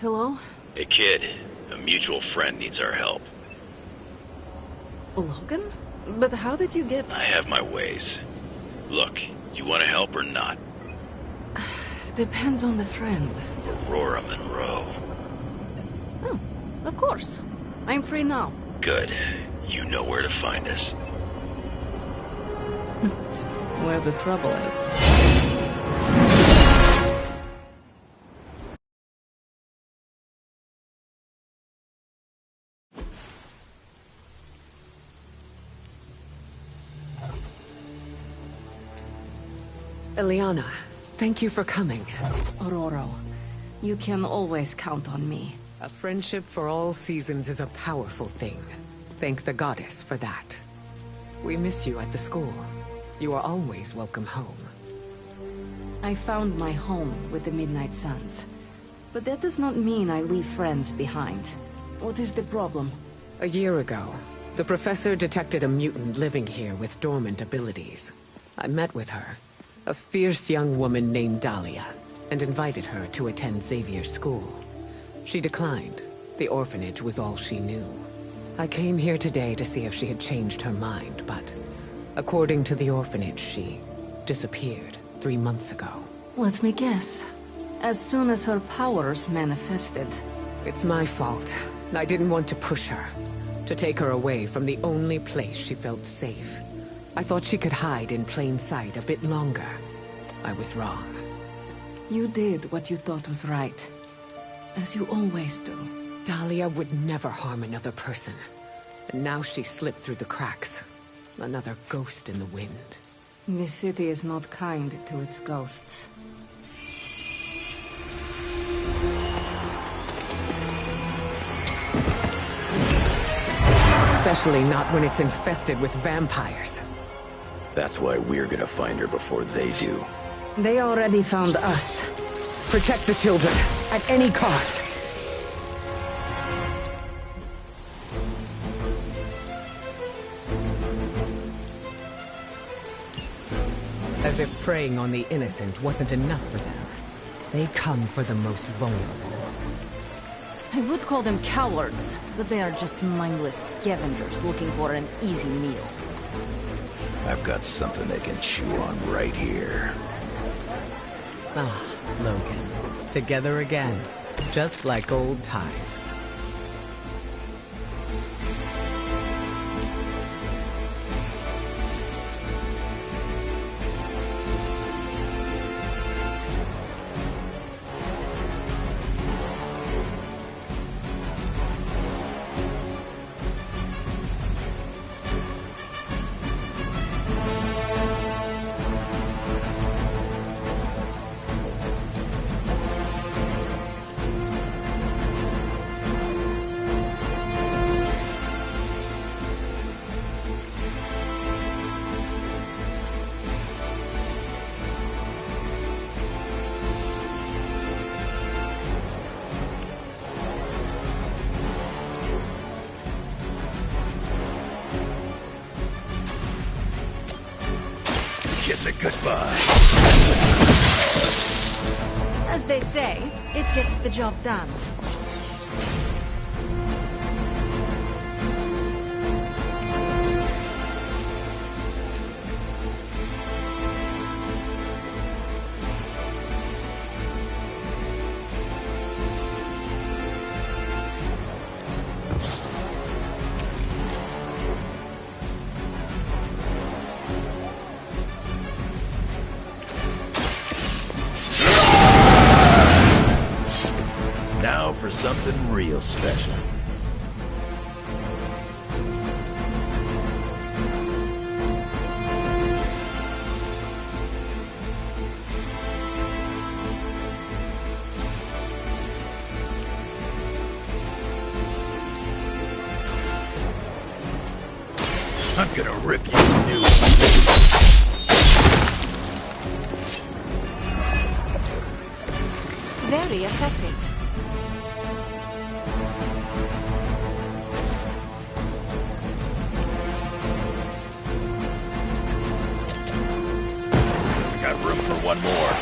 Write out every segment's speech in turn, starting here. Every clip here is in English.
Hello? Hey kid, a mutual friend needs our help. Logan? But how did you get... I have my ways. Look, you want to help or not? Depends on the friend. Aurora Monroe. Oh, of course. I'm free now. Good. You know where to find us. Where the trouble is. Eliana, thank you for coming. Aurora, you can always count on me. A friendship for all seasons is a powerful thing. Thank the goddess for that. We miss you at the school. You are always welcome home. I found my home with the Midnight Suns. But that does not mean I leave friends behind. What is the problem? A year ago, the professor detected a mutant living here with dormant abilities. I met with her, a fierce young woman named Dahlia, and invited her to attend Xavier's school. She declined. The orphanage was all she knew. I came here today to see if she had changed her mind, but according to the orphanage, she disappeared 3 months ago. Let me guess. As soon as her powers manifested. It's my fault. I didn't want to push her, to take her away from the only place she felt safe. I thought she could hide in plain sight a bit longer. I was wrong. You did what you thought was right. As you always do. Dahlia would never harm another person. And now she slipped through the cracks. Another ghost in the wind. This city is not kind to its ghosts. Especially not when it's infested with vampires. That's why we're gonna find her before they do. They already found us. Protect the children, at any cost. As if preying on the innocent wasn't enough for them. They come for the most vulnerable. I would call them cowards, but they are just mindless scavengers looking for an easy meal. I've got something they can chew on right here. Ah, Logan. Together again. Just like old times. Kiss it goodbye. As they say, it gets the job done. Now for something real special. I'm gonna rip you a new one. Very effective. Got room for one more.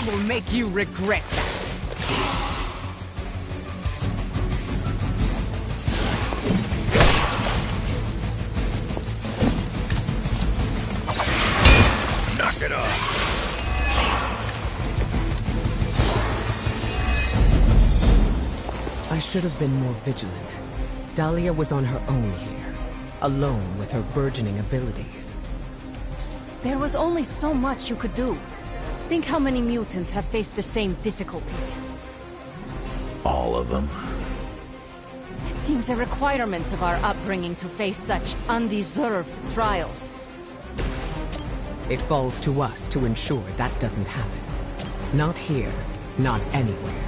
I will make you regret that. Knock it off. I should have been more vigilant. Dahlia was on her own here, alone with her burgeoning abilities. There was only so much you could do. Think how many mutants have faced the same difficulties. All of them. It seems a requirement of our upbringing to face such undeserved trials. It falls to us to ensure that doesn't happen. Not here, not anywhere.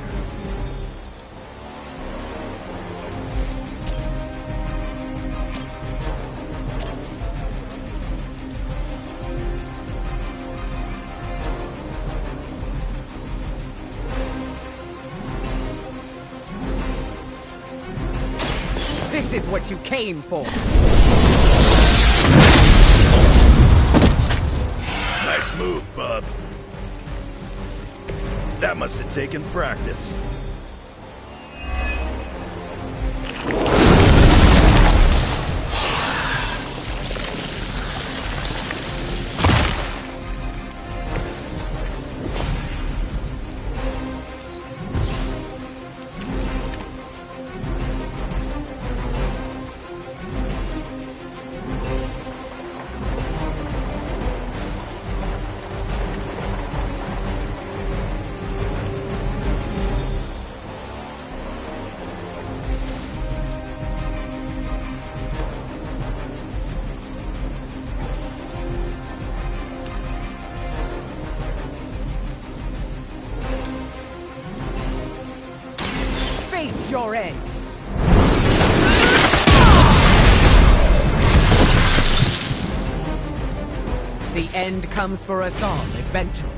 This is what you came for! Nice move, bub. That must have taken practice. Face your end! The end comes for us all, eventually.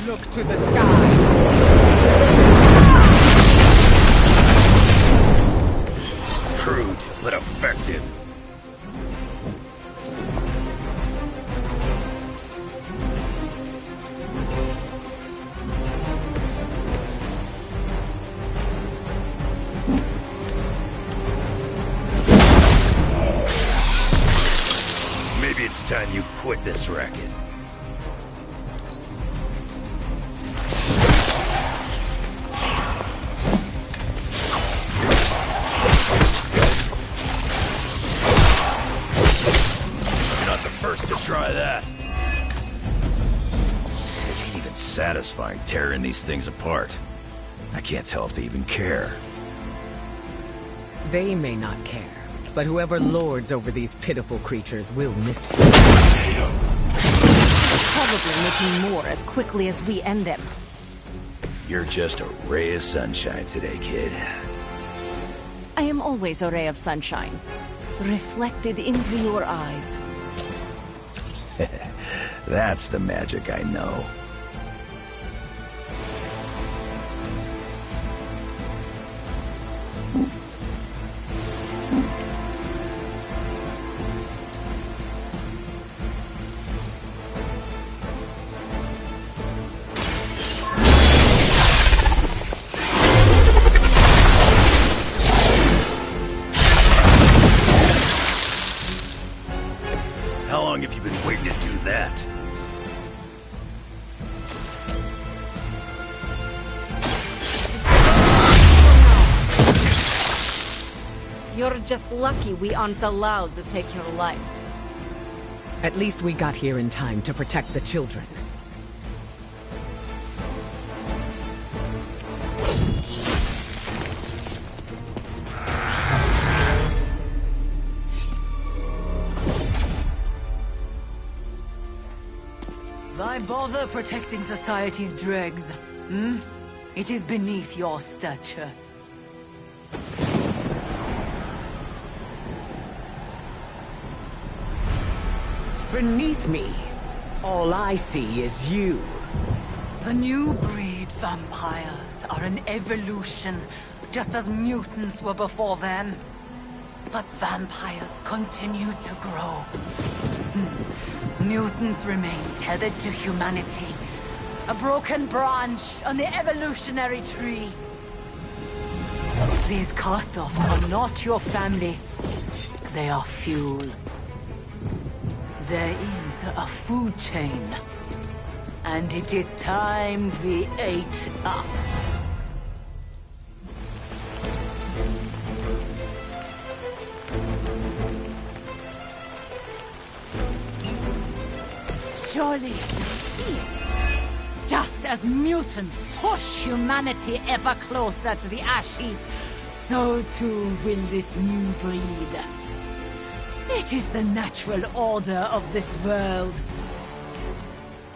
Look to the skies! Crude, but effective. Maybe it's time you quit this racket. You're not the first to try that. It ain't even satisfying tearing these things apart. I can't tell if they even care. They may not care, but whoever lords over these pitiful creatures will miss them. Probably making more as quickly as we end them. You're just a ray of sunshine today, kid. I am always a ray of sunshine, reflected into your eyes. That's the magic I know. How long have you been waiting to do that? You're just lucky we aren't allowed to take your life. At least we got here in time to protect the children. Why bother protecting society's dregs? Hmm? It is beneath your stature. Beneath me, all I see is you. The new breed vampires are an evolution just as mutants were before them. But vampires continue to grow. Mutants remain tethered to humanity, a broken branch on the evolutionary tree. These cast-offs are not your family. They are fuel. There is a food chain. And it is time we ate up. Surely you see it. Just as mutants push humanity ever closer to the ash heap, so too will this new breed. It is the natural order of this world.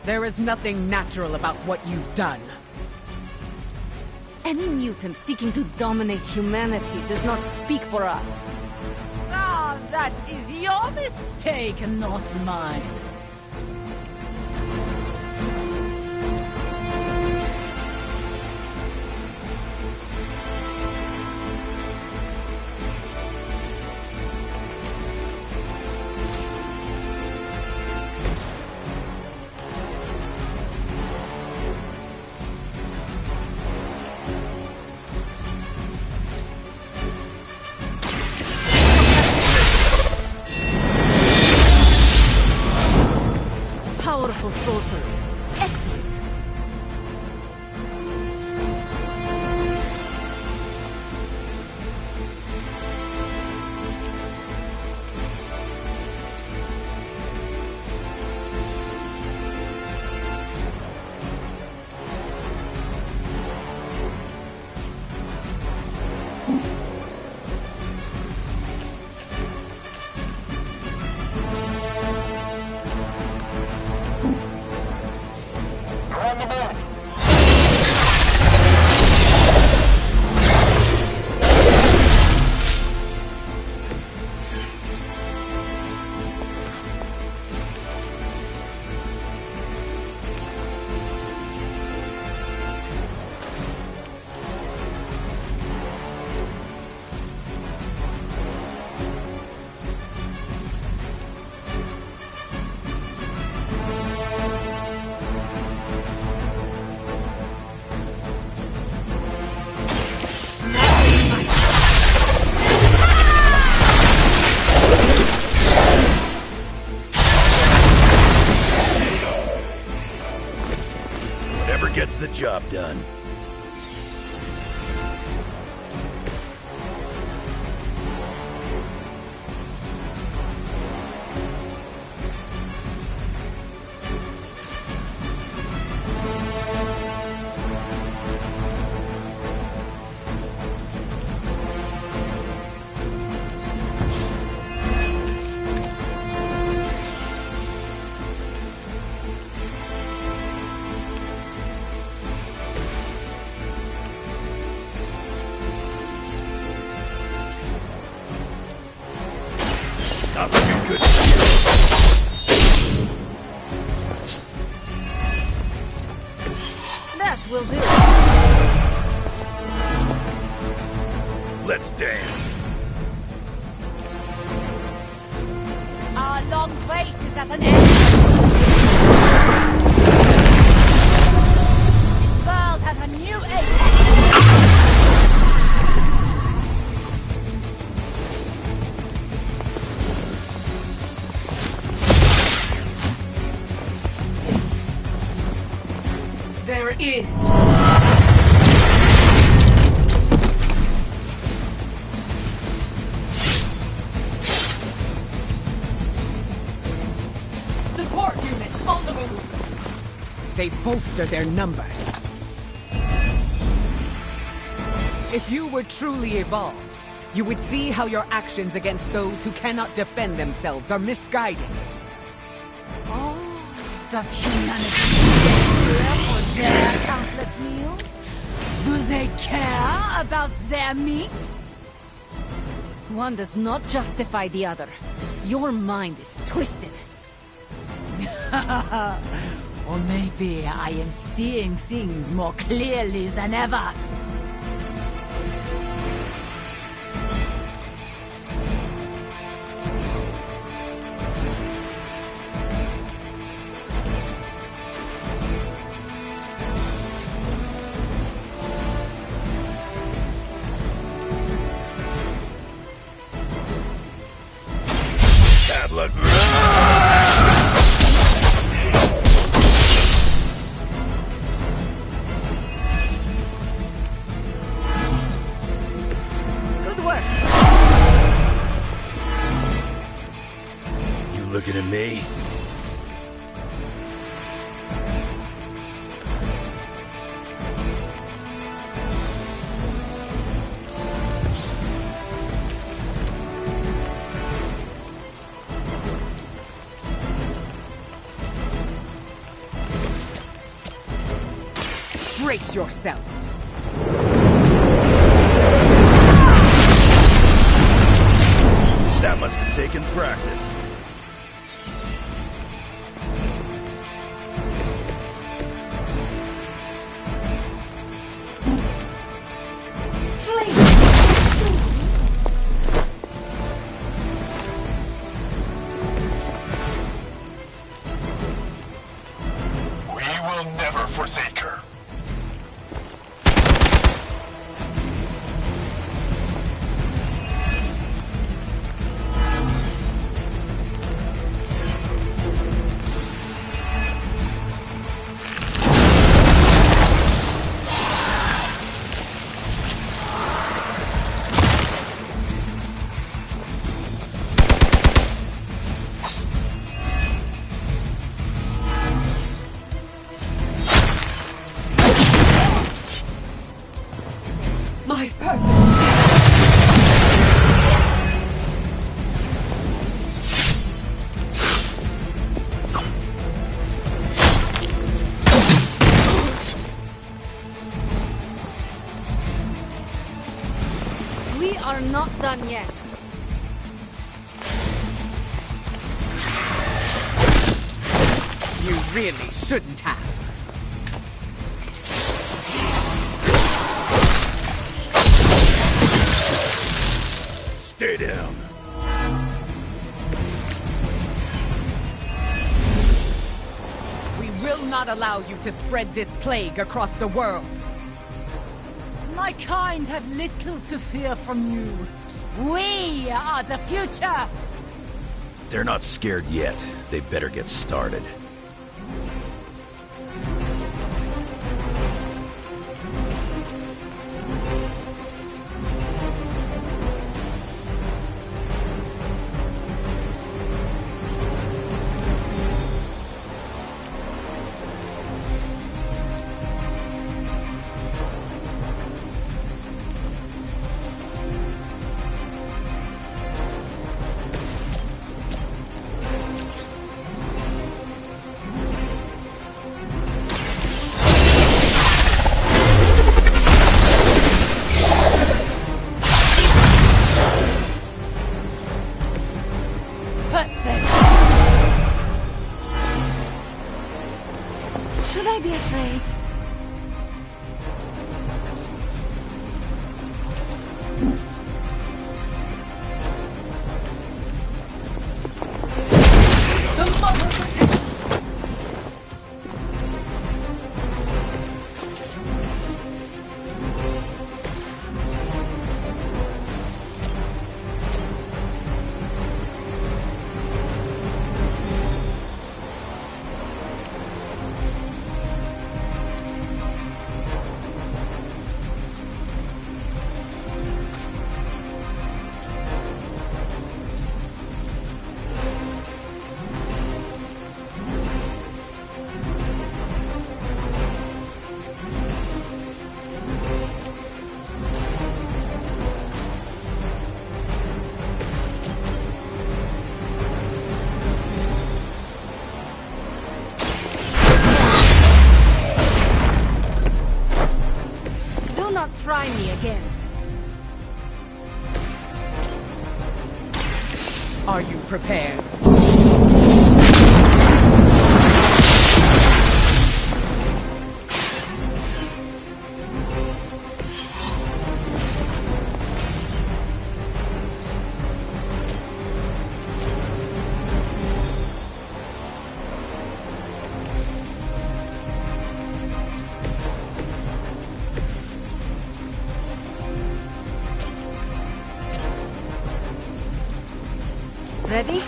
There is nothing natural about what you've done. Any mutant seeking to dominate humanity does not speak for us. Ah, that is your mistake, not mine. Powerful sorcery. Excellent. Gets the job done. Not looking good. That will do. Let's dance. Our long wait is at an end. This world has a new age. There is. Support units on the move. They bolster their numbers. If you were truly evolved, you would see how your actions against those who cannot defend themselves are misguided. Does humanity care for their countless meals? Do they care about their meat? One does not justify the other. Your mind is twisted. Or maybe I am seeing things more clearly than ever. looking at me? Brace yourself. That must have taken practice. We will never forsake her. My purpose. We are not done yet. You really shouldn't have. Stay down. We will not allow you to spread this plague across the world. My kind have little to fear from you. We are the future! They're not scared yet. They better get started. Should I be afraid? The mother protects us! Try me again. Are you prepared? Ready?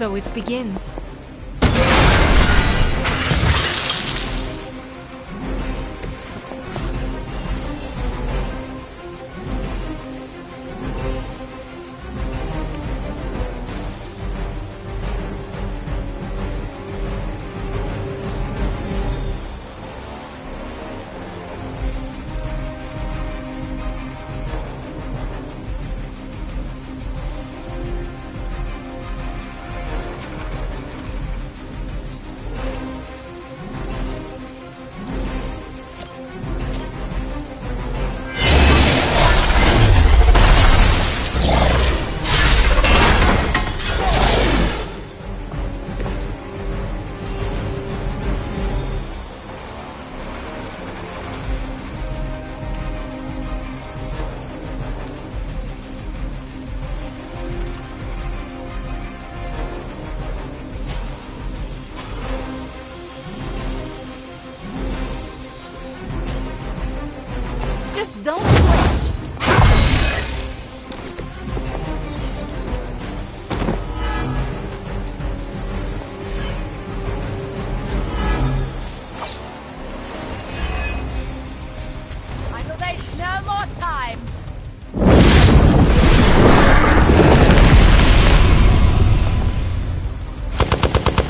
So it begins. Just don't flinch. I know there's no more time.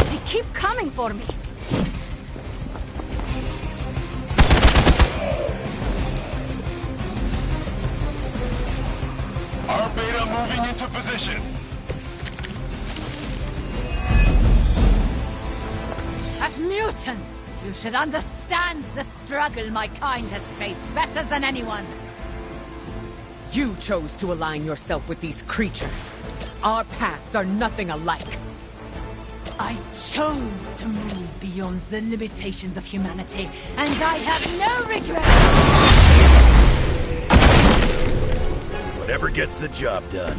They keep coming for me. Our beta moving into position. As mutants, you should understand the struggle my kind has faced better than anyone. You chose to align yourself with these creatures. Our paths are nothing alike. I chose to move beyond the limitations of humanity, and I have no regrets. Whatever gets the job done.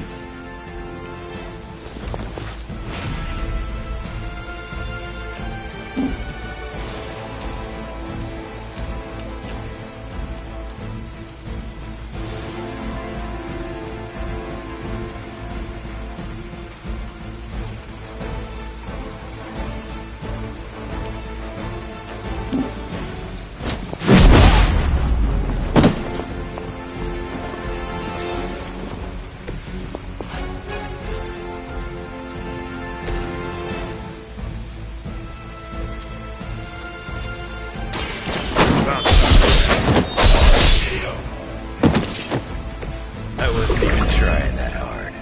I wasn't even trying that hard.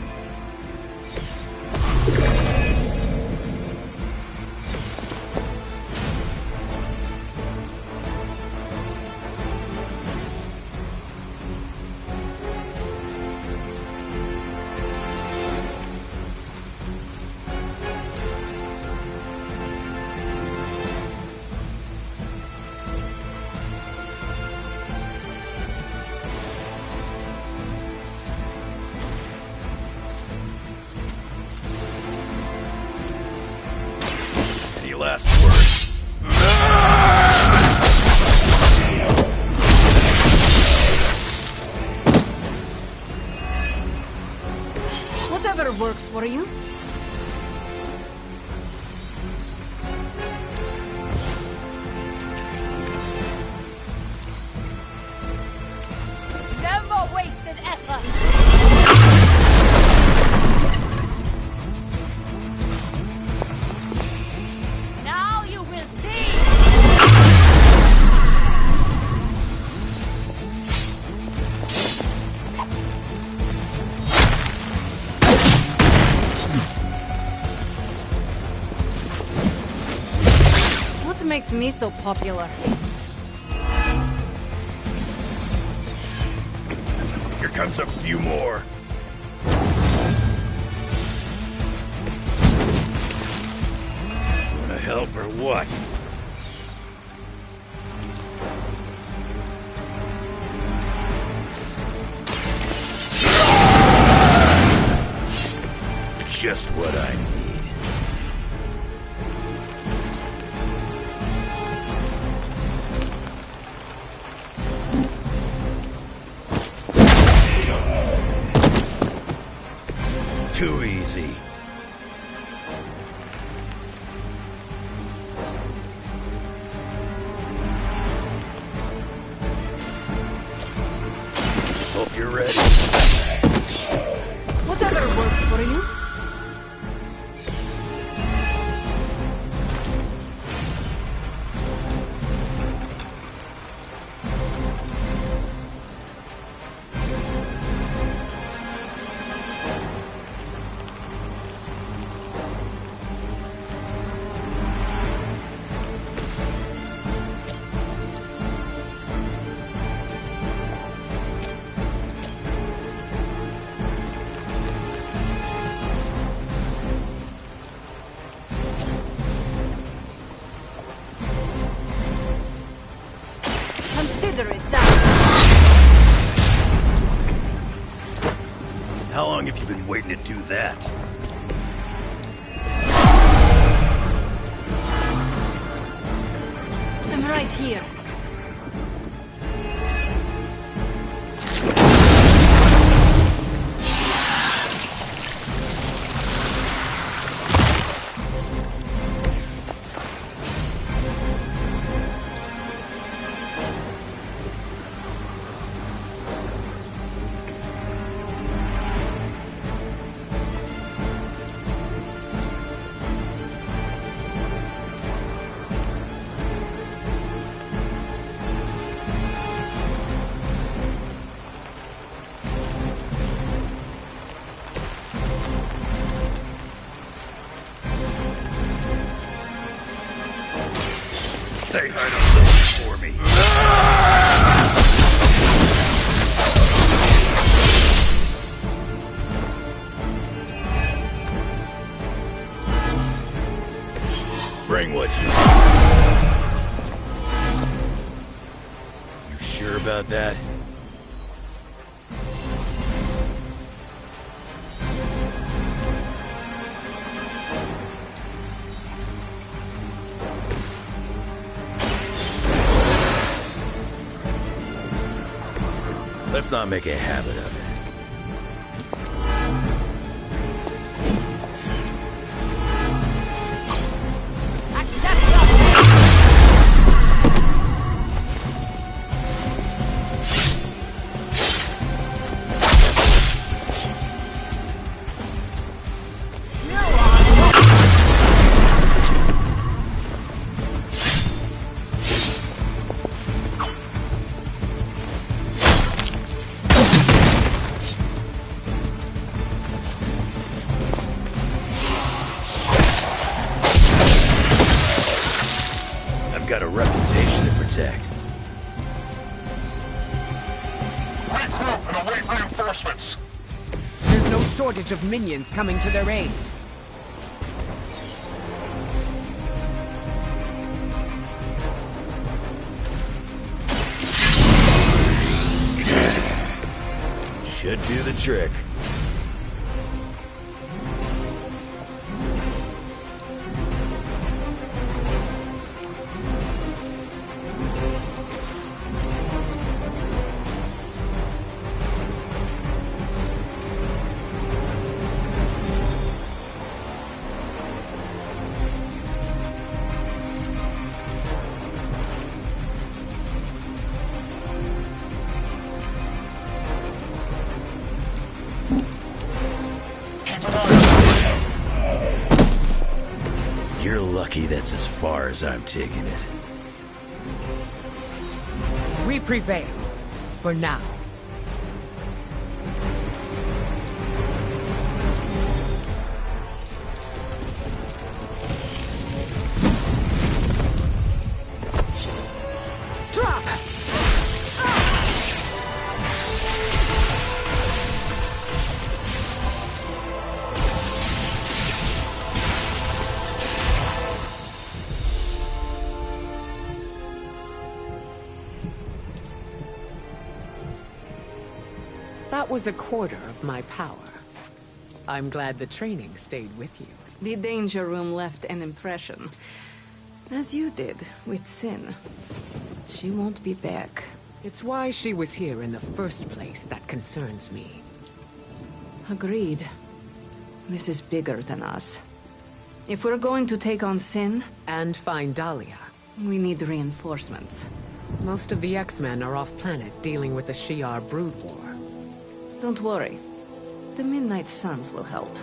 Any last words? Whatever works for you. No more wasted effort. Now you will see. What makes me so popular? Here comes a few more. Wanna help or what? Just what I need. Too easy. Hope you're ready. Whatever works for you. Consider it done. How long have you been waiting to do that? I'm right here. Say hi to those for me. Bring what you want. You sure about that? Let's not make a habit of it. Got a reputation to protect. Regroup and await reinforcements. There's no shortage of minions coming to their aid. Should do the trick. You're lucky that's as far as I'm taking it. We prevail. For now. Drop! That was a quarter of my power. I'm glad the training stayed with you. The danger room left an impression. As you did with Sin. She won't be back. It's why she was here in the first place that concerns me. Agreed. This is bigger than us. If we're going to take on Sin, And find Dahlia. we need reinforcements. Most of the X-Men are off-planet dealing with the Shi'ar brood war. Don't worry. The Midnight Suns will help.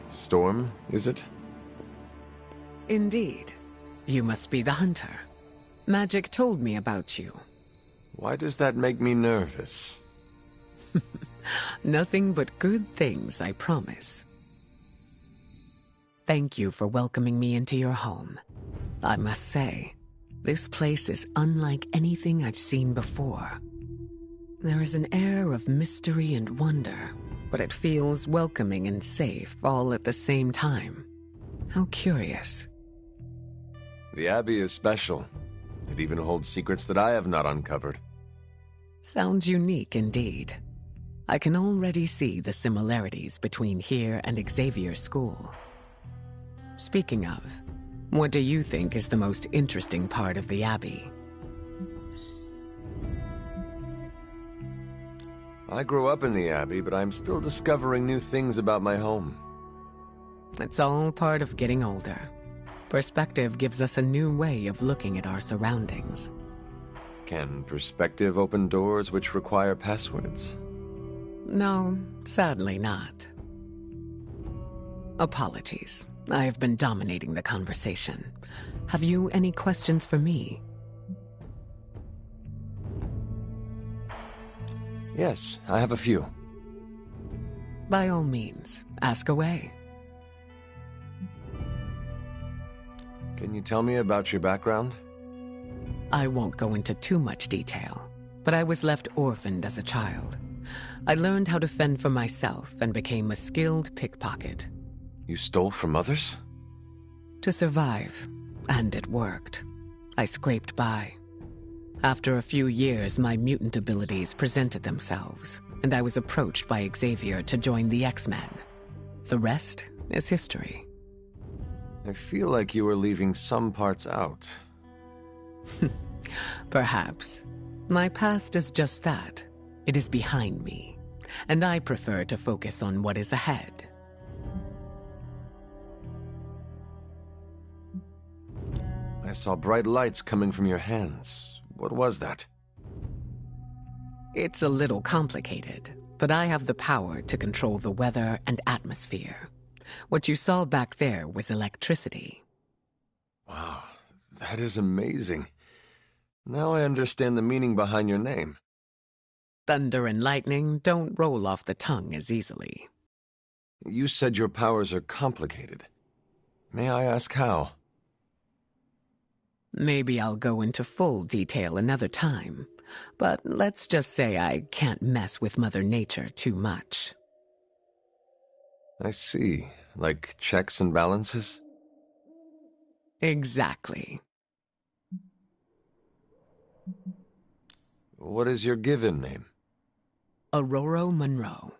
Storm, is it? Indeed. You must be the hunter. Magic told me about you. Why does that make me nervous? Nothing but good things, I promise. Thank you for welcoming me into your home. I must say, this place is unlike anything I've seen before. There is an air of mystery and wonder, but it feels welcoming and safe all at the same time. How curious. The Abbey is special. It even holds secrets that I have not uncovered. Sounds unique indeed. I can already see the similarities between here and Xavier School. Speaking of, what do you think is the most interesting part of the Abbey? I grew up in the Abbey, but I'm still discovering new things about my home. It's all part of getting older. Perspective gives us a new way of looking at our surroundings. Can perspective open doors which require passwords? No, sadly not. Apologies. I have been dominating the conversation. Have you any questions for me? Yes, I have a few. By all means, ask away. Can you tell me about your background? I won't go into too much detail, but I was left orphaned as a child. I learned how to fend for myself and became a skilled pickpocket. You stole from others? To survive, and it worked. I scraped by. After a few years, my mutant abilities presented themselves, and I was approached by Xavier to join the X-Men. The rest is history. I feel like you were leaving some parts out. Perhaps. My past is just that. It is behind me, and I prefer to focus on what is ahead. I saw bright lights coming from your hands. What was that? It's a little complicated, but I have the power to control the weather and atmosphere. What you saw back there was electricity. Wow, that is amazing. Now I understand the meaning behind your name. Thunder and lightning don't roll off the tongue as easily. You said your powers are complicated. May I ask how? Maybe I'll go into full detail another time, but let's just say I can't mess with Mother Nature too much. I see. Like checks and balances? Exactly. What is your given name? Aurora Monroe.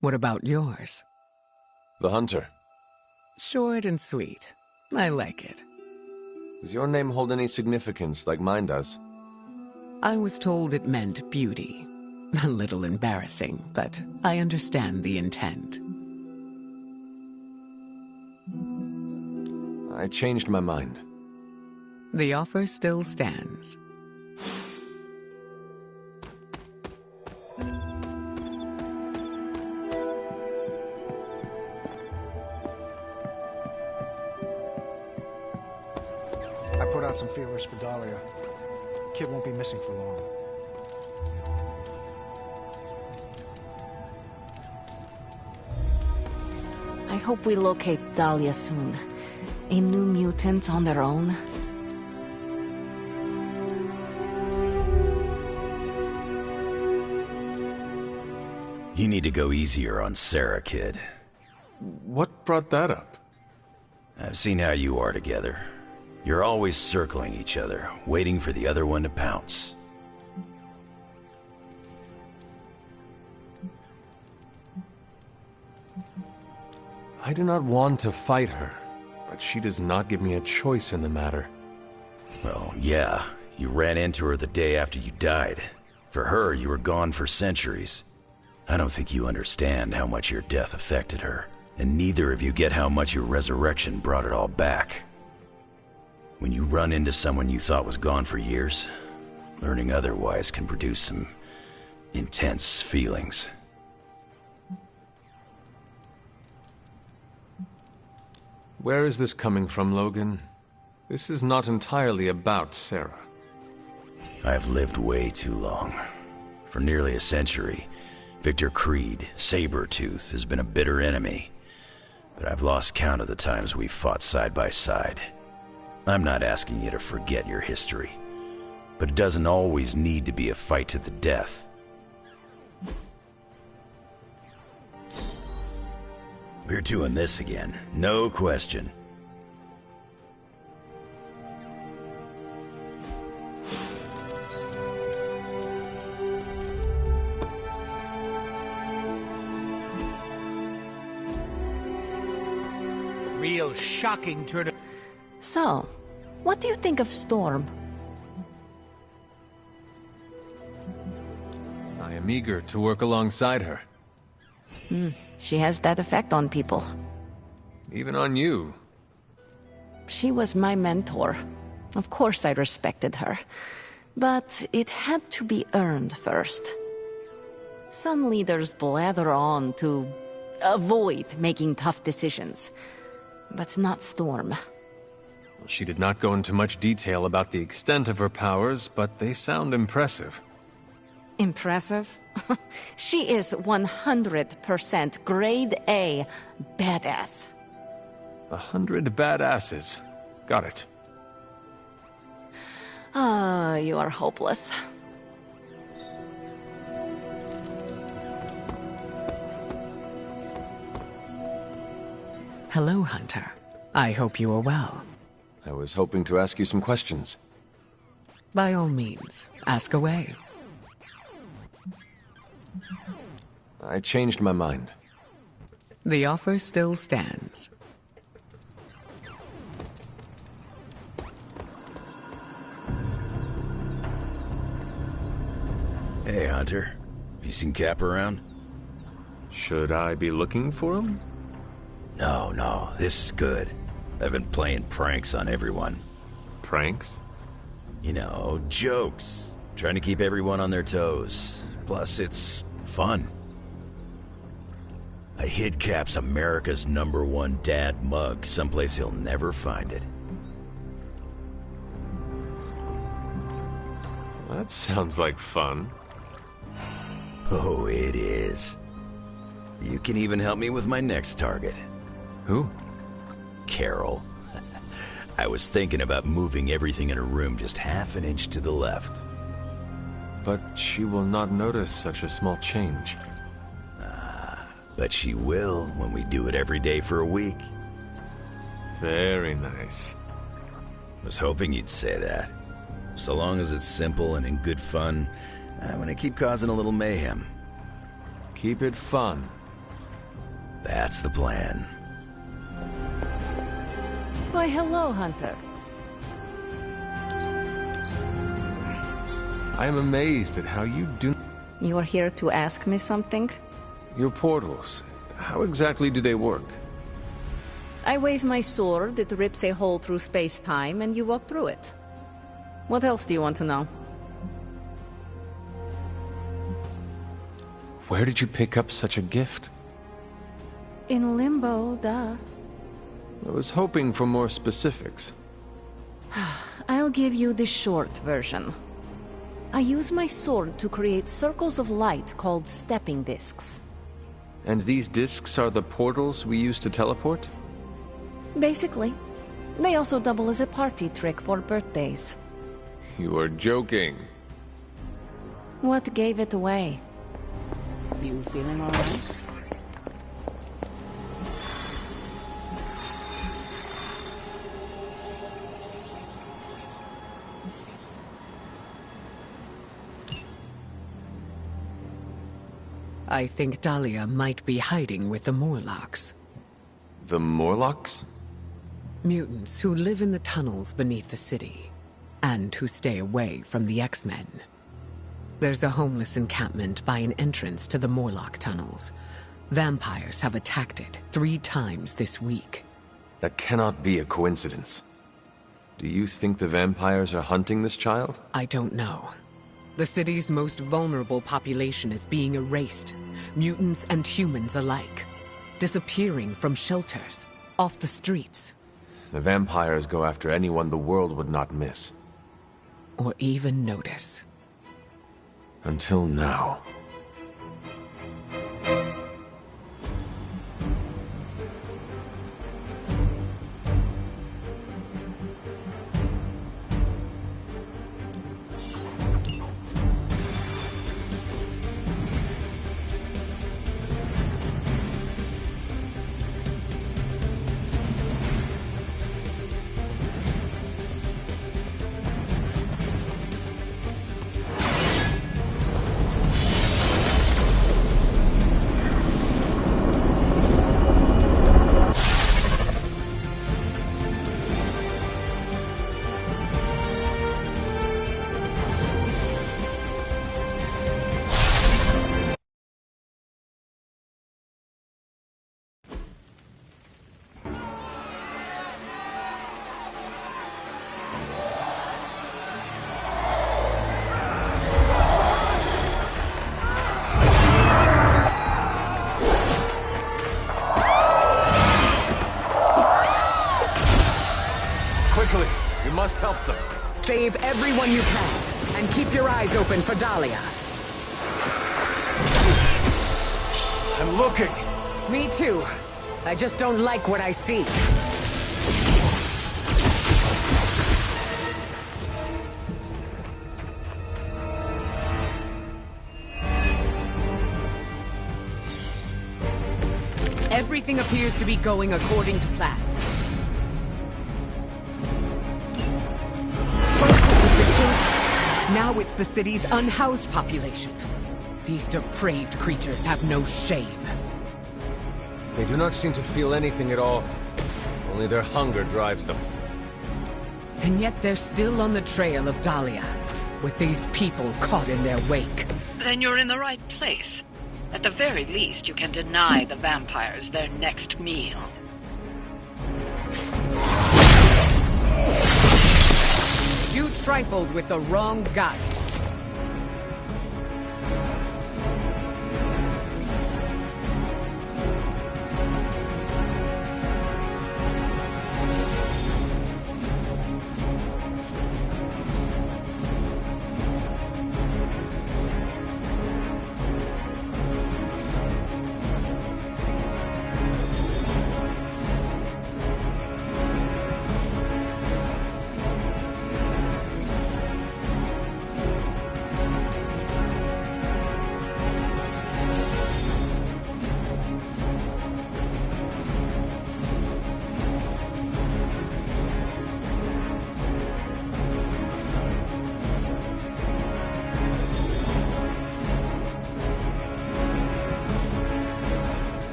What about yours? The Hunter. Short and sweet. I like it. Does your name hold any significance like mine does? I was told it meant beauty. A little embarrassing, but I understand the intent. I changed my mind. The offer still stands. I put out some feelers for Dahlia. Kid won't be missing for long. I hope we locate Dahlia soon. A new mutant on their own. You need to go easier on Sarah, kid. What brought that up? I've seen how you are together. You're always circling each other, waiting for the other one to pounce. I do not want to fight her, but she does not give me a choice in the matter. Well, yeah, you ran into her the day after you died. For her, you were gone for centuries. I don't think you understand how much your death affected her, and neither of you get how much your resurrection brought it all back. When you run into someone you thought was gone for years, learning otherwise can produce some intense feelings. Where is this coming from, Logan? This is not entirely about Sarah. I've lived way too long. For nearly a century, Victor Creed, Sabretooth, has been a bitter enemy. But I've lost count of the times we've fought side by side. I'm not asking you to forget your history, but it doesn't always need to be a fight to the death. We're doing this again, no question. Real shocking turn of... So, what do you think of Storm? I am eager to work alongside her. She has that effect on people. Even on you. She was my mentor. Of course I respected her. But it had to be earned first. Some leaders blather on to avoid making tough decisions. But not Storm. She did not go into much detail about the extent of her powers, but they sound impressive. Impressive? She is 100% grade A badass. 100 badasses. Got it. Ah, you are hopeless. Hello, Hunter. I hope you are well. I was hoping to ask you some questions. By all means, ask away. I changed my mind. The offer still stands. Hey, Hunter. You seen Cap around? Should I be looking for him? No, this is good. I've been playing pranks on everyone. Pranks? You know, jokes. Trying to keep everyone on their toes. Plus, it's fun. I hid Cap's America's #1 dad mug someplace he'll never find it. That sounds like fun. Oh, it is. You can even help me with my next target. Who? Carol. I was thinking about moving everything in her room just half an inch to the left. But she will not notice such a small change. But she will when we do it every day for a week. Very nice. Was hoping you'd say that. So long as it's simple and in good fun, I'm gonna keep causing a little mayhem. Keep it fun. That's the plan. Why, hello, Hunter. I am amazed at how you do... You are here to ask me something? Your portals, how exactly do they work? I wave my sword, it rips a hole through space-time, and you walk through it. What else do you want to know? Where did you pick up such a gift? In Limbo, duh. I was hoping for more specifics. I'll give you the short version. I use my sword to create circles of light called stepping discs. And these discs are the portals we use to teleport? Basically. They also double as a party trick for birthdays. You are joking. What gave it away? You feeling alright? I think Dahlia might be hiding with the Morlocks. The Morlocks? Mutants who live in the tunnels beneath the city, and who stay away from the X-Men. There's a homeless encampment by an entrance to the Morlock tunnels. Vampires have attacked it 3 times this week. That cannot be a coincidence. Do you think the vampires are hunting this child? I don't know. The city's most vulnerable population is being erased. Mutants and humans alike. Disappearing from shelters, off the streets. The vampires go after anyone the world would not miss. Or even notice. Until now. Quickly, we must help them. Save everyone you can, and keep your eyes open for Dahlia. I'm looking. Me too. I just don't like what I see. Everything appears to be going according to plan. First it was the children. Now it's the city's unhoused population. These depraved creatures have no shame. They do not seem to feel anything at all. Only their hunger drives them. And yet they're still on the trail of Dahlia, with these people caught in their wake. Then you're in the right place. At the very least, you can deny the vampires their next meal. You trifled with the wrong goddess.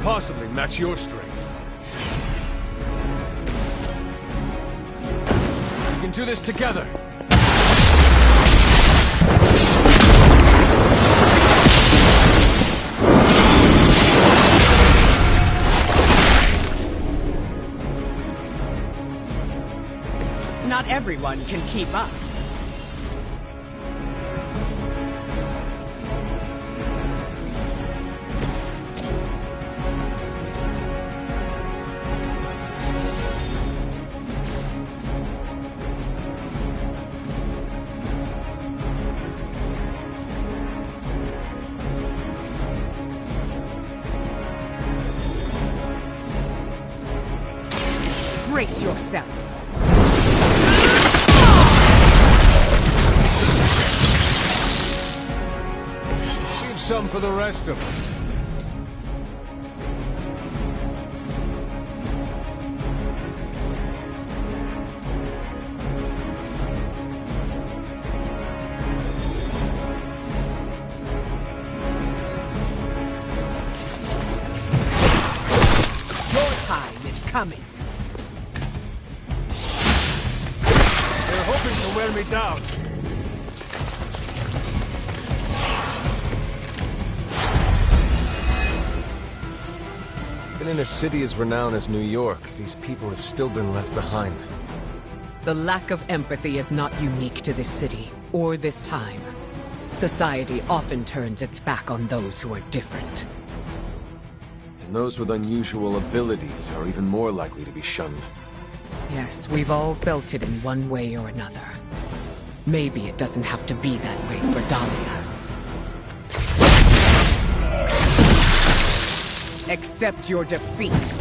Possibly match your strength. We can do this together. Not everyone can keep up. Brace yourself. Save some for the rest of us. coming. They're hoping to wear me down. Even in a city as renowned as New York, these people have still been left behind. The lack of empathy is not unique to this city, or this time. Society often turns its back on those who are different. And those with unusual abilities are even more likely to be shunned. Yes, we've all felt it in one way or another. Maybe it doesn't have to be that way for Dahlia. Accept your defeat.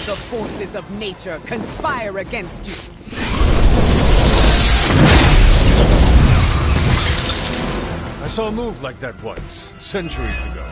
The forces of nature conspire against you. I saw a move like that once, centuries ago.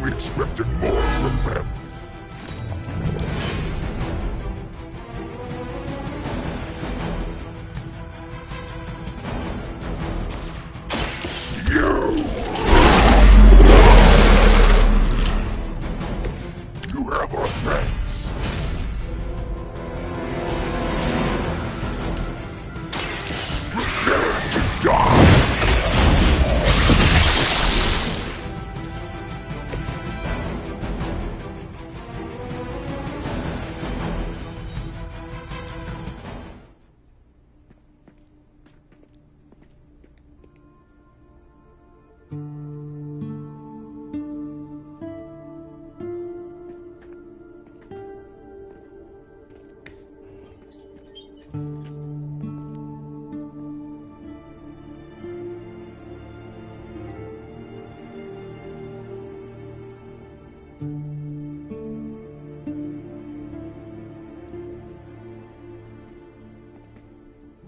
We expected more from them. You have our thanks. Prepare to die.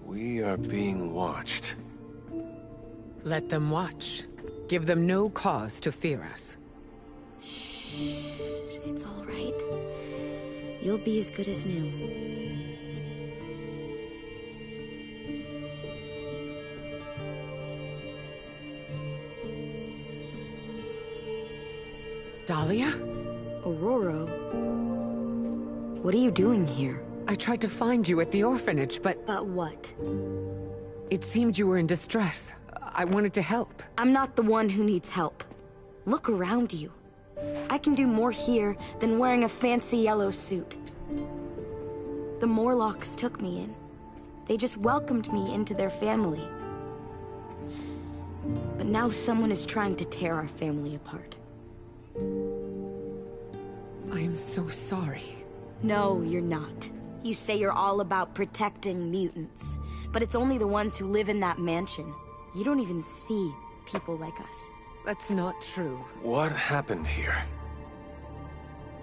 We are being watched. Let them watch. Give them no cause to fear us. It's all right. You'll be as good as new. Dahlia? Aurora? What are you doing here? I tried to find you at the orphanage, but... But what? It seemed you were in distress. I wanted to help. I'm not the one who needs help. Look around you. I can do more here than wearing a fancy yellow suit. The Morlocks took me in. They just welcomed me into their family. But now someone is trying to tear our family apart. I am so sorry. No, you're not. You say you're all about protecting mutants, but it's only the ones who live in that mansion. You don't even see people like us. That's not true. What happened here?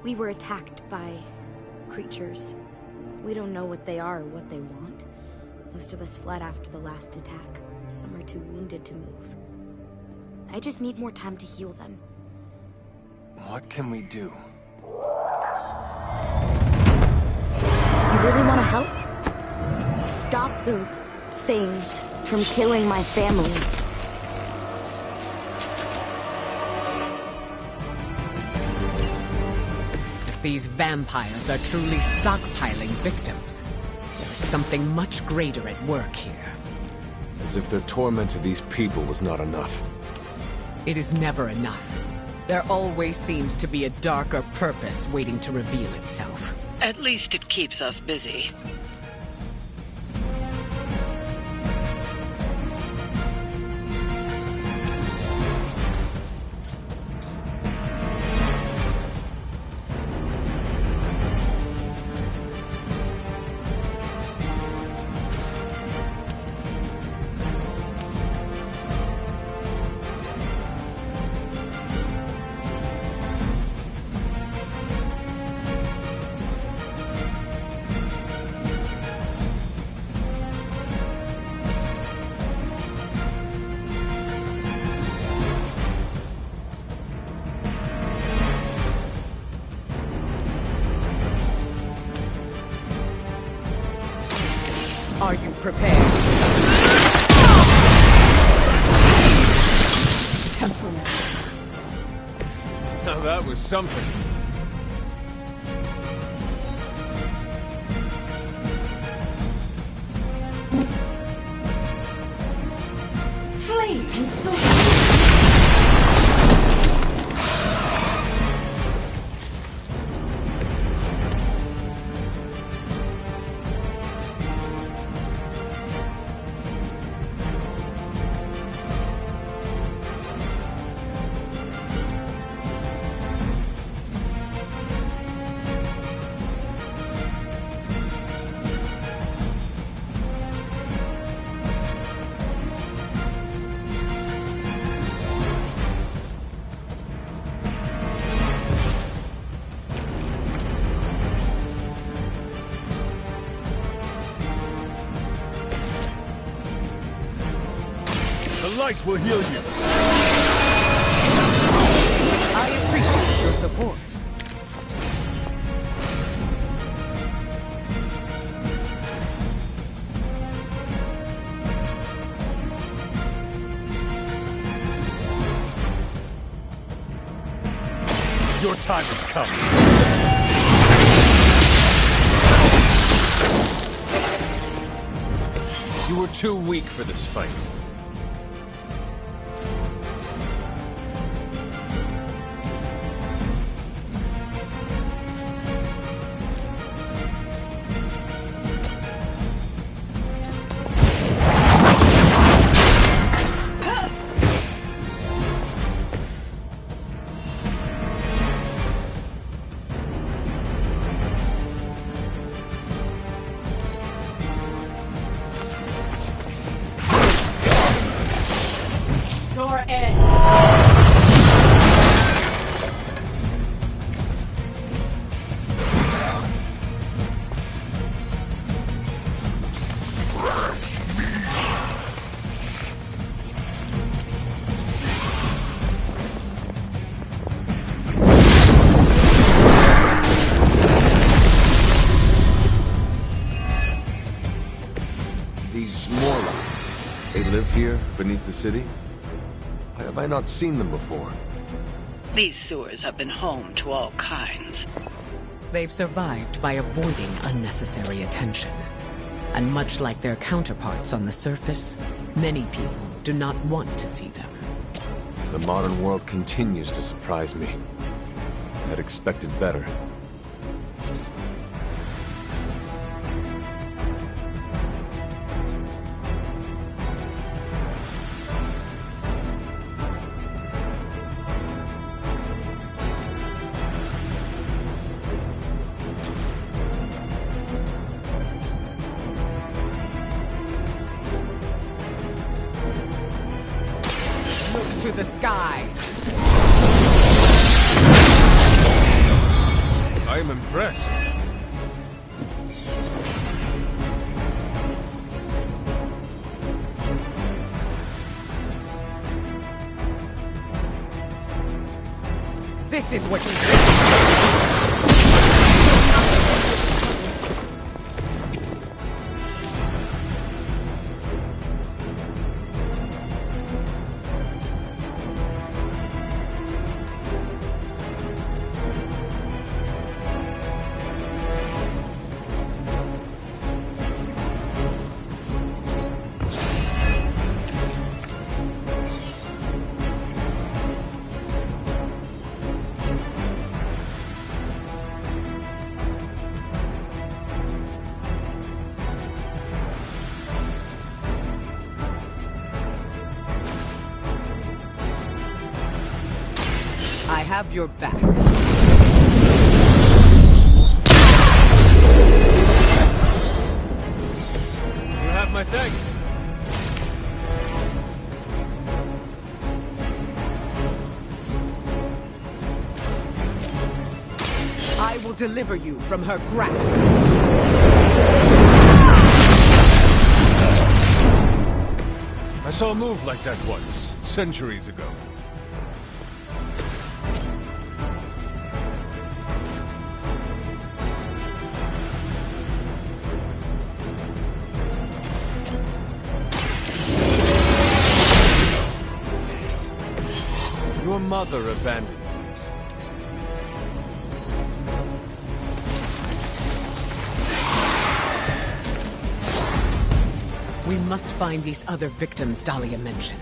We were attacked by creatures. We don't know what they are or what they want. Most of us fled after the last attack. Some are too wounded to move. I just need more time to heal them. What can we do? You really want to help? Stop those things from killing my family. If these vampires are truly stockpiling victims, there is something much greater at work here. As if their torment of these people was not enough. It is never enough. There always seems to be a darker purpose waiting to reveal itself. At least it keeps us busy. Are you prepared? Temporary. Now that was something. Flames so... The light will heal you. I appreciate your support. Your time has come. You were too weak for this fight. Your end. These Morlocks, they live here beneath the city? Why have I not seen them before? These sewers have been home to all kinds. They've survived by avoiding unnecessary attention. And much like their counterparts on the surface, many people do not want to see them. The modern world continues to surprise me. I had expected better. To the sky! I am impressed. This is what you think! have your back. You have my thanks. I will deliver you from her grasp. I saw a move like that once, centuries ago. Your mother abandons you. We must find these other victims Dahlia mentioned.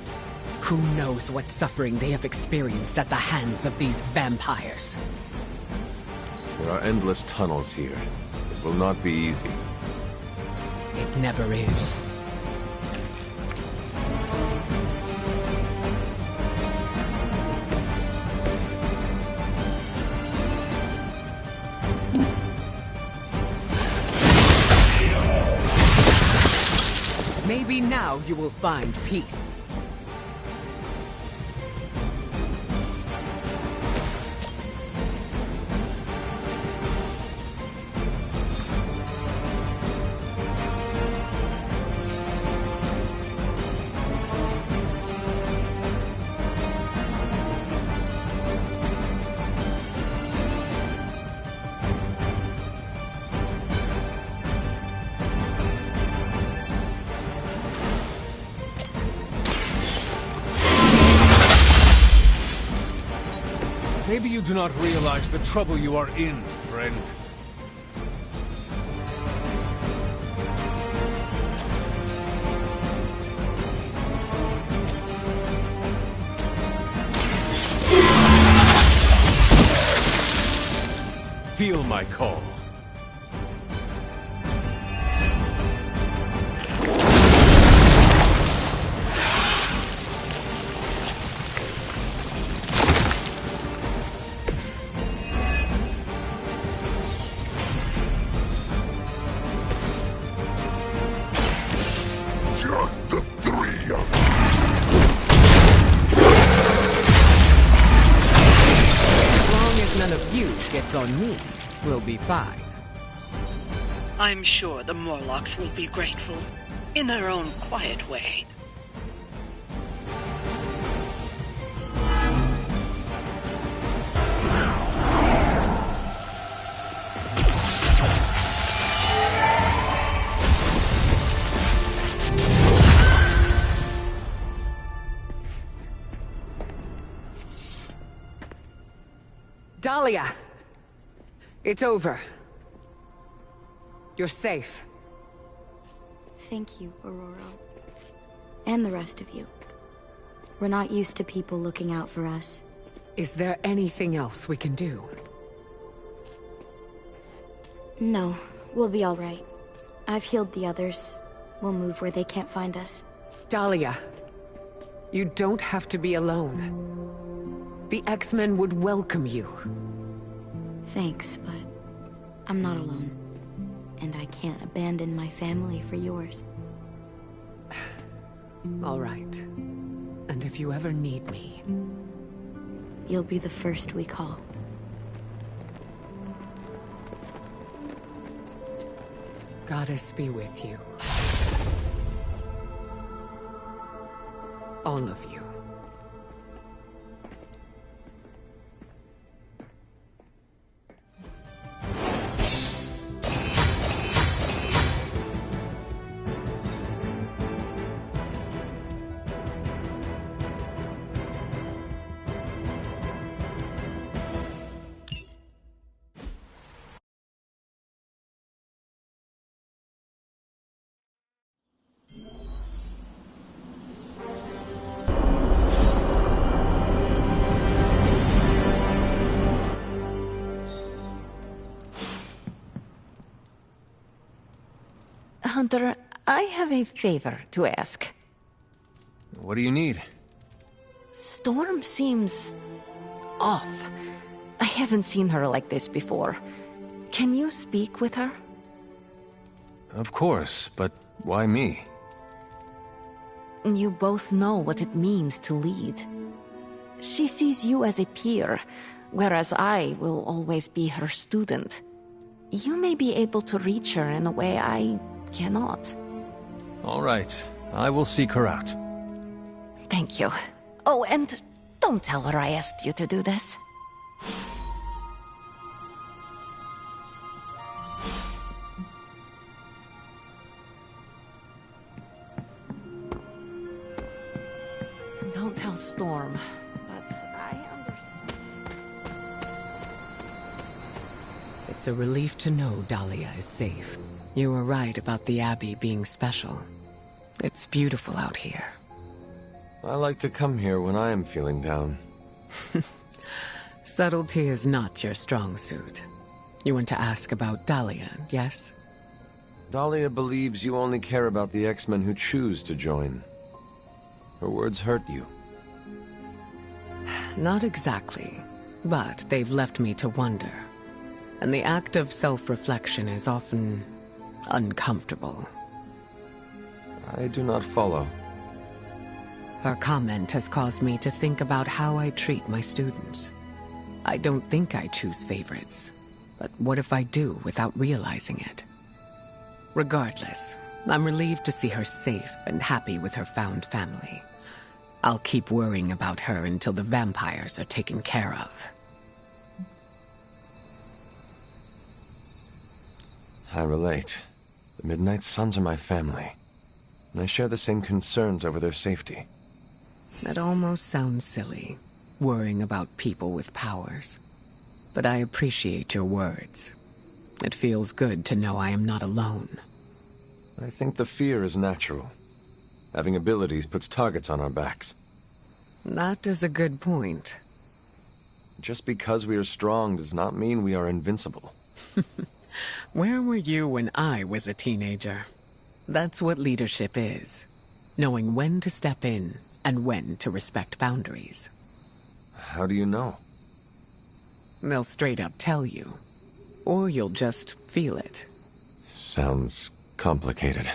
Who knows what suffering they have experienced at the hands of these vampires? There are endless tunnels here. It will not be easy. It never is. Maybe now you will find peace. Maybe you do not realize the trouble you are in, friend. Feel my call. Just the three of us. As long as none of you gets on me, we'll be fine. I'm sure the Morlocks will be grateful, in their own quiet way. Dahlia! It's over. You're safe. Thank you, Aurora. And the rest of you. We're not used to people looking out for us. Is there anything else we can do? No, we'll be all right. I've healed the others. We'll move where they can't find us. Dahlia, you don't have to be alone. The X-Men would welcome you. Thanks, but I'm not alone. And I can't abandon my family for yours. All right. And if you ever need me... You'll be the first we call. Goddess be with you. All of you. Hunter, I have a favor to ask. What do you need? Storm seems off. I haven't seen her like this before. Can you speak with her? Of course, but why me? You both know what it means to lead. She sees you as a peer, whereas I will always be her student. You may be able to reach her in a way I cannot. All right, I will seek her out. Thank you. Oh, and don't tell her I asked you to do this. Don't tell Storm, but I understand. It's a relief to know Dahlia is safe. You were right about the Abbey being special. It's beautiful out here. I like to come here when I am feeling down. Subtlety is not your strong suit. You want to ask about Dahlia, yes? Dahlia believes you only care about the X-Men who choose to join. Her words hurt you. Not exactly, but they've left me to wonder. And the act of self-reflection is often uncomfortable. I do not follow. Her comment has caused me to think about how I treat my students. I don't think I choose favorites, but what if I do without realizing it? Regardless, I'm relieved to see her safe and happy with her found family. I'll keep worrying about her until the vampires are taken care of. I relate. The Midnight Suns are my family, and I share the same concerns over their safety. That almost sounds silly, worrying about people with powers. But I appreciate your words. It feels good to know I am not alone. I think the fear is natural. Having abilities puts targets on our backs. That is a good point. Just because we are strong does not mean we are invincible. Where were you when I was a teenager? That's what leadership is. Knowing when to step in and when to respect boundaries. How do you know? They'll straight up tell you. Or you'll just feel it. Sounds complicated.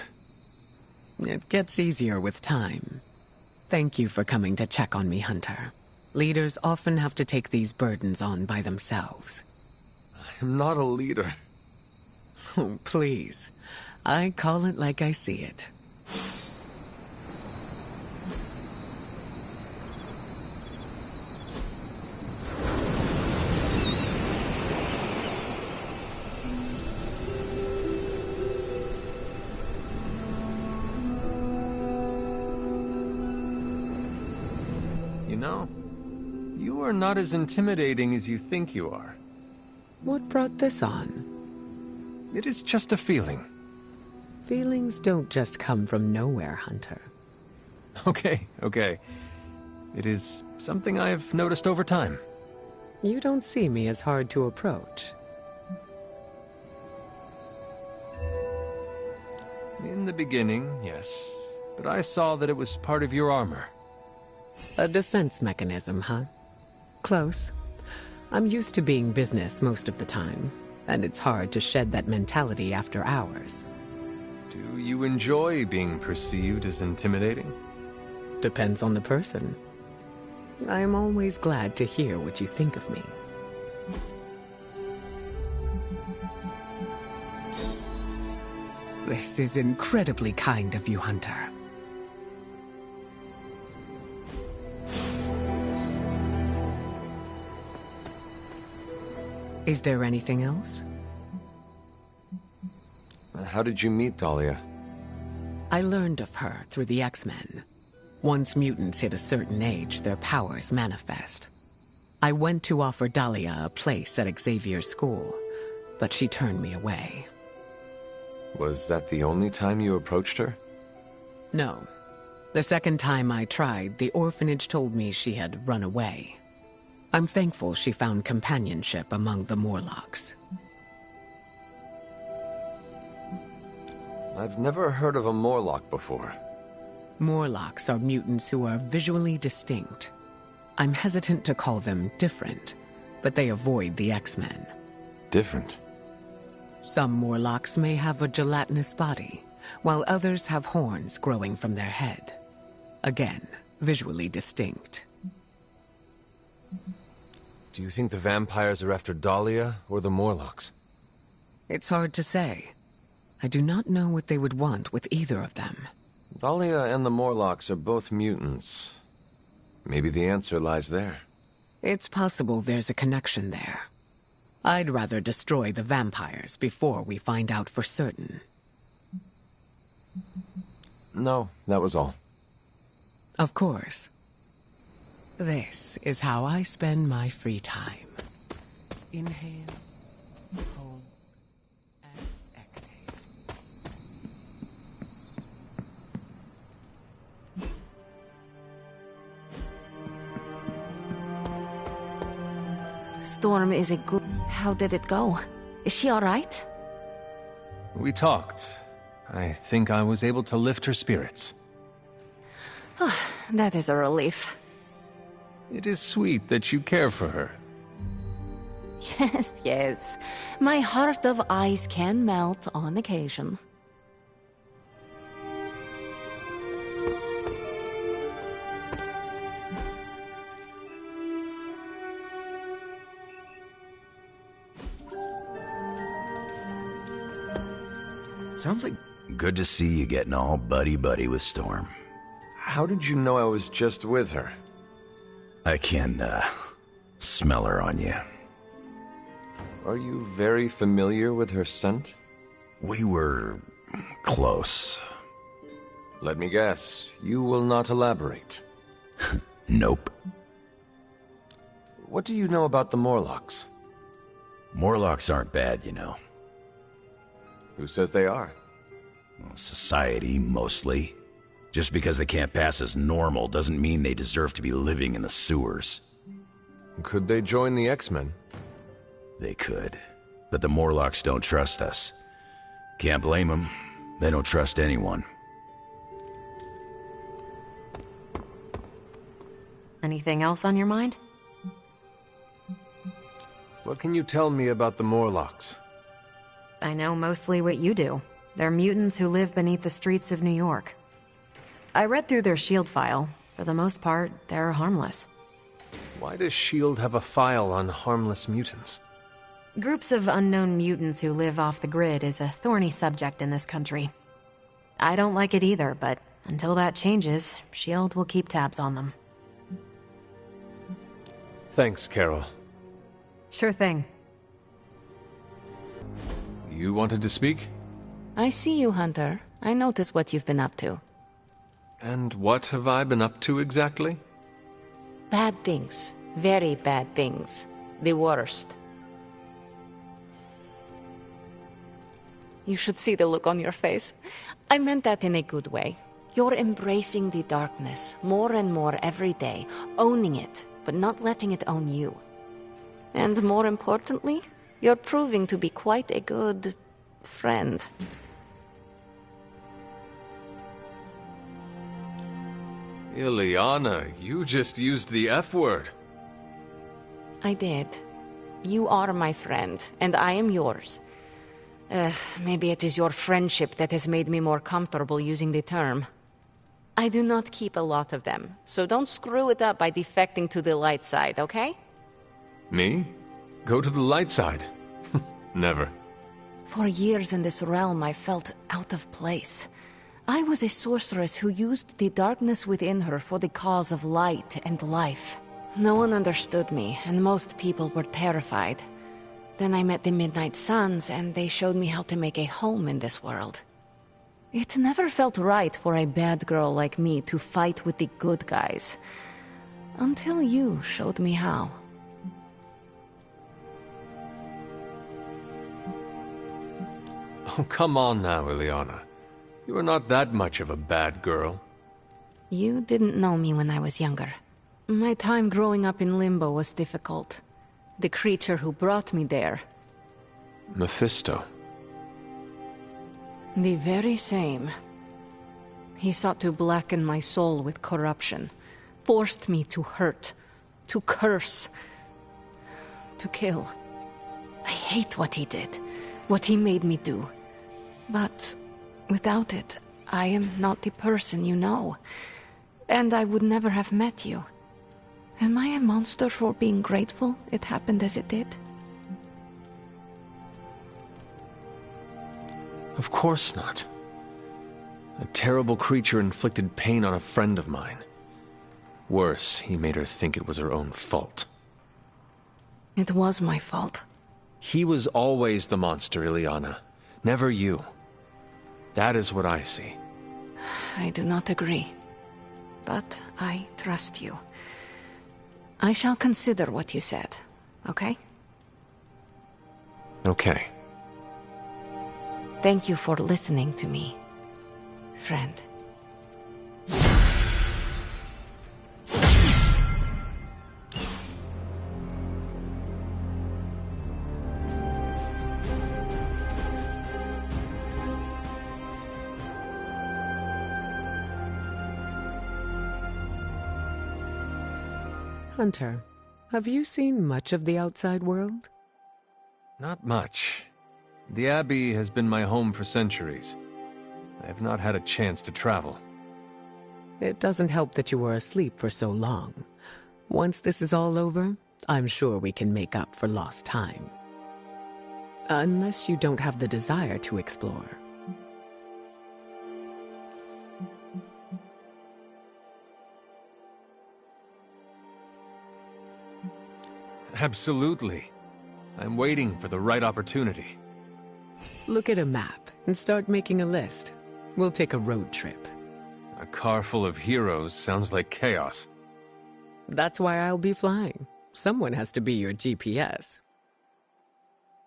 It gets easier with time. Thank you for coming to check on me, Hunter. Leaders often have to take these burdens on by themselves. I am not a leader. Oh, please. I call it like I see it. You know, you are not as intimidating as you think you are. What brought this on? It is just a feeling. Feelings don't just come from nowhere, Hunter. Okay. It is something I have noticed over time. You don't see me as hard to approach. In the beginning, yes. But I saw that it was part of your armor. A defense mechanism, huh? Close. I'm used to being business most of the time, and it's hard to shed that mentality after hours. Do you enjoy being perceived as intimidating? Depends on the person. I am always glad to hear what you think of me. This is incredibly kind of you, Hunter. Is there anything else? How did you meet Dahlia? I learned of her through the X-Men. Once mutants hit a certain age, their powers manifest. I went to offer Dahlia a place at Xavier's school, but she turned me away. Was that the only time you approached her? No. The second time I tried, the orphanage told me she had run away. I'm thankful she found companionship among the Morlocks. I've never heard of a Morlock before. Morlocks are mutants who are visually distinct. I'm hesitant to call them different, but they avoid the X-Men. Different? Some Morlocks may have a gelatinous body, while others have horns growing from their head. Again, visually distinct. Do you think the vampires are after Dahlia or the Morlocks? It's hard to say. I do not know what they would want with either of them. Dahlia and the Morlocks are both mutants. Maybe the answer lies there. It's possible there's a connection there. I'd rather destroy the vampires before we find out for certain. No, that was all. Of course. This is how I spend my free time. Inhale, hold, and exhale. Storm is a good... How did it go? Is she all right? We talked. I think I was able to lift her spirits. That is a relief. It is sweet that you care for her. Yes, yes. My heart of ice can melt on occasion. Sounds like... Good to see you getting all buddy-buddy with Storm. How did you know I was just with her? I can, smell her on you. Are you very familiar with her scent? We were... close. Let me guess, you will not elaborate. Nope. What do you know about the Morlocks? Morlocks aren't bad, you know. Who says they are? Well, society, mostly. Just because they can't pass as normal doesn't mean they deserve to be living in the sewers. Could they join the X-Men? They could. But the Morlocks don't trust us. Can't blame them. They don't trust anyone. Anything else on your mind? What can you tell me about the Morlocks? I know mostly what you do. They're mutants who live beneath the streets of New York. I read through their SHIELD file. For the most part, they're harmless. Why does SHIELD have a file on harmless mutants? Groups of unknown mutants who live off the grid is a thorny subject in this country. I don't like it either, but until that changes, SHIELD will keep tabs on them. Thanks, Carol. Sure thing. You wanted to speak? I see you, Hunter. I notice what you've been up to. And what have I been up to exactly? Bad things. Very bad things. The worst. You should see the look on your face. I meant that in a good way. You're embracing the darkness more and more every day, owning it, but not letting it own you. And more importantly, you're proving to be quite a good friend. Ileana, you just used the F word. I did. You are my friend, and I am yours. Maybe it is your friendship that has made me more comfortable using the term. I do not keep a lot of them, so don't screw it up by defecting to the light side, okay? Me? Go to the light side? Never. For years in this realm, I felt out of place. I was a sorceress who used the darkness within her for the cause of light and life. No one understood me, and most people were terrified. Then I met the Midnight Suns, and they showed me how to make a home in this world. It never felt right for a bad girl like me to fight with the good guys. Until you showed me how. Oh, come on now, Ileana. You are not that much of a bad girl. You didn't know me when I was younger. My time growing up in Limbo was difficult. The creature who brought me there. Mephisto. The very same. He sought to blacken my soul with corruption, forced me to hurt, to curse, to kill. I hate what he did, what he made me do. But without it, I am not the person you know. And I would never have met you. Am I a monster for being grateful it happened as it did? Of course not. A terrible creature inflicted pain on a friend of mine. Worse, he made her think it was her own fault. It was my fault. He was always the monster, Ileana. Never you. That is what I see. I do not agree. But I trust you. I shall consider what you said, okay? Okay. Thank you for listening to me, friend. Hunter, have you seen much of the outside world? Not much. The Abbey has been my home for centuries. I have not had a chance to travel. It doesn't help that you were asleep for so long. Once this is all over, I'm sure we can make up for lost time. Unless you don't have the desire to explore. Absolutely. I'm waiting for the right opportunity. Look at a map and start making a list. We'll take a road trip. A car full of heroes sounds like chaos. That's why I'll be flying. Someone has to be your GPS.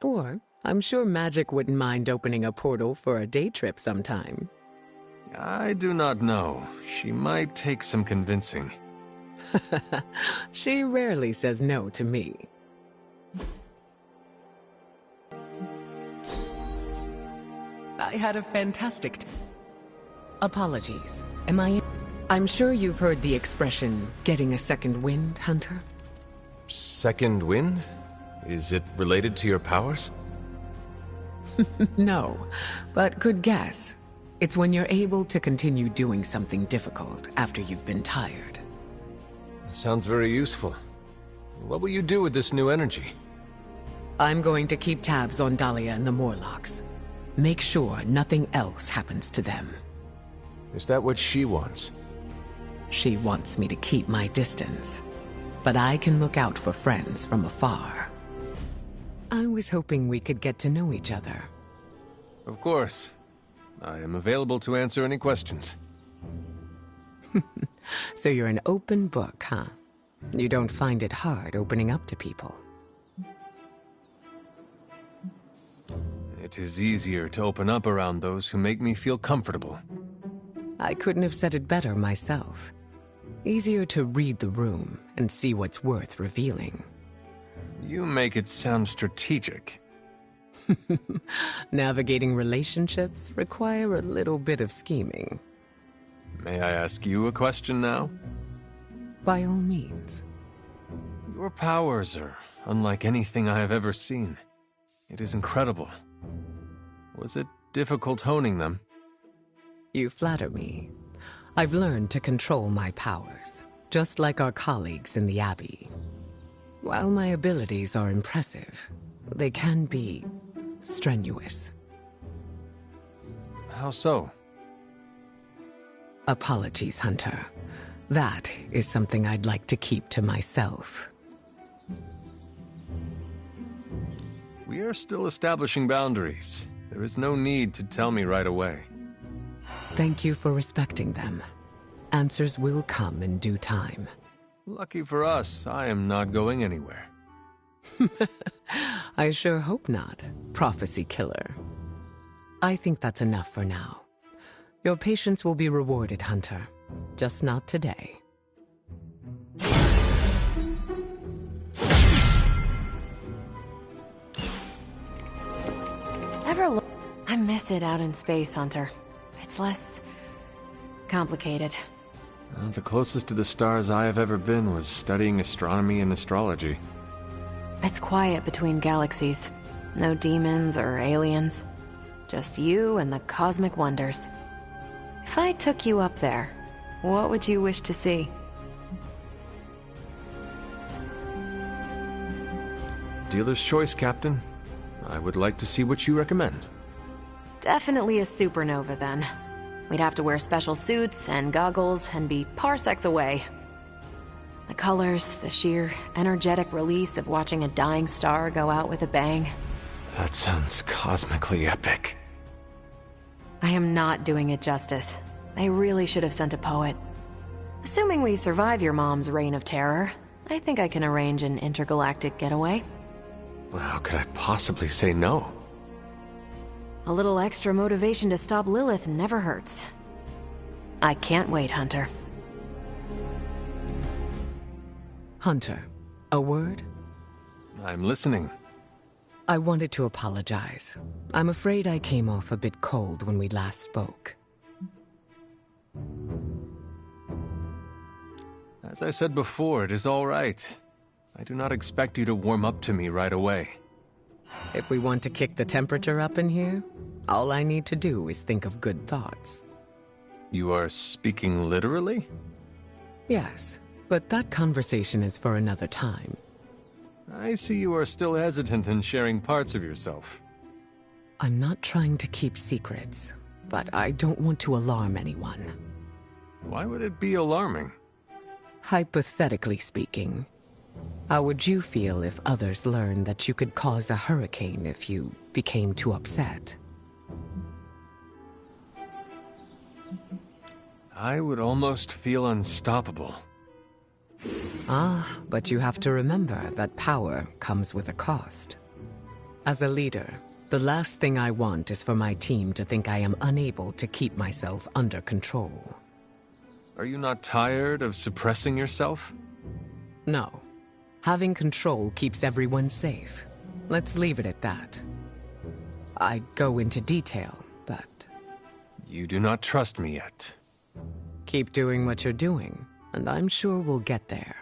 Or, I'm sure Magic wouldn't mind opening a portal for a day trip sometime. I do not know. She might take some convincing. She rarely says no to me. I had a fantastic Apologies. I'm sure you've heard the expression, getting a second wind, Hunter? Second wind? Is it related to your powers? No, but good guess. It's when you're able to continue doing something difficult after you've been tired. Sounds very useful. What will you do with this new energy? I'm going to keep tabs on Dahlia and the Morlocks. Make sure nothing else happens to them. Is that what she wants? She wants me to keep my distance. But I can look out for friends from afar. I was hoping we could get to know each other. Of course. I am available to answer any questions. So you're an open book, huh? You don't find it hard opening up to people? It is easier to open up around those who make me feel comfortable. I couldn't have said it better myself. Easier to read the room and see what's worth revealing. You make it sound strategic. Navigating relationships require a little bit of scheming. May I ask you a question now? By all means. Your powers are unlike anything I have ever seen. It is incredible. Was it difficult honing them? You flatter me. I've learned to control my powers, just like our colleagues in the Abbey. While my abilities are impressive, they can be strenuous. How so? Apologies, Hunter. That is something I'd like to keep to myself. We are still establishing boundaries. There is no need to tell me right away. Thank you for respecting them. Answers will come in due time. Lucky for us, I am not going anywhere. I sure hope not, prophecy killer. I think that's enough for now. Your patience will be rewarded, Hunter. Just not today. I miss it out in space, Hunter. It's less complicated. The closest to the stars I have ever been was studying astronomy and astrology. It's quiet between galaxies. No demons or aliens. Just you and the cosmic wonders. If I took you up there, what would you wish to see? Dealer's choice, Captain. I would like to see what you recommend. Definitely a supernova, then. We'd have to wear special suits and goggles and be parsecs away. The colors, the sheer energetic release of watching a dying star go out with a bang. That sounds cosmically epic. I am not doing it justice. They really should have sent a poet. Assuming we survive your mom's reign of terror, I think I can arrange an intergalactic getaway. Well, how could I possibly say no? A little extra motivation to stop Lilith never hurts. I can't wait, Hunter. Hunter, a word? I'm listening. I wanted to apologize. I'm afraid I came off a bit cold when we last spoke. As I said before, it is all right. I do not expect you to warm up to me right away. If we want to kick the temperature up in here, all I need to do is think of good thoughts. You are speaking literally? Yes, but that conversation is for another time. I see you are still hesitant in sharing parts of yourself. I'm not trying to keep secrets, but I don't want to alarm anyone. Why would it be alarming? Hypothetically speaking, how would you feel if others learned that you could cause a hurricane if you became too upset? I would almost feel unstoppable. Ah, but you have to remember that power comes with a cost. As a leader, the last thing I want is for my team to think I am unable to keep myself under control. Are you not tired of suppressing yourself? No. Having control keeps everyone safe. Let's leave it at that. I go into detail, but... You do not trust me yet. Keep doing what you're doing, and I'm sure we'll get there.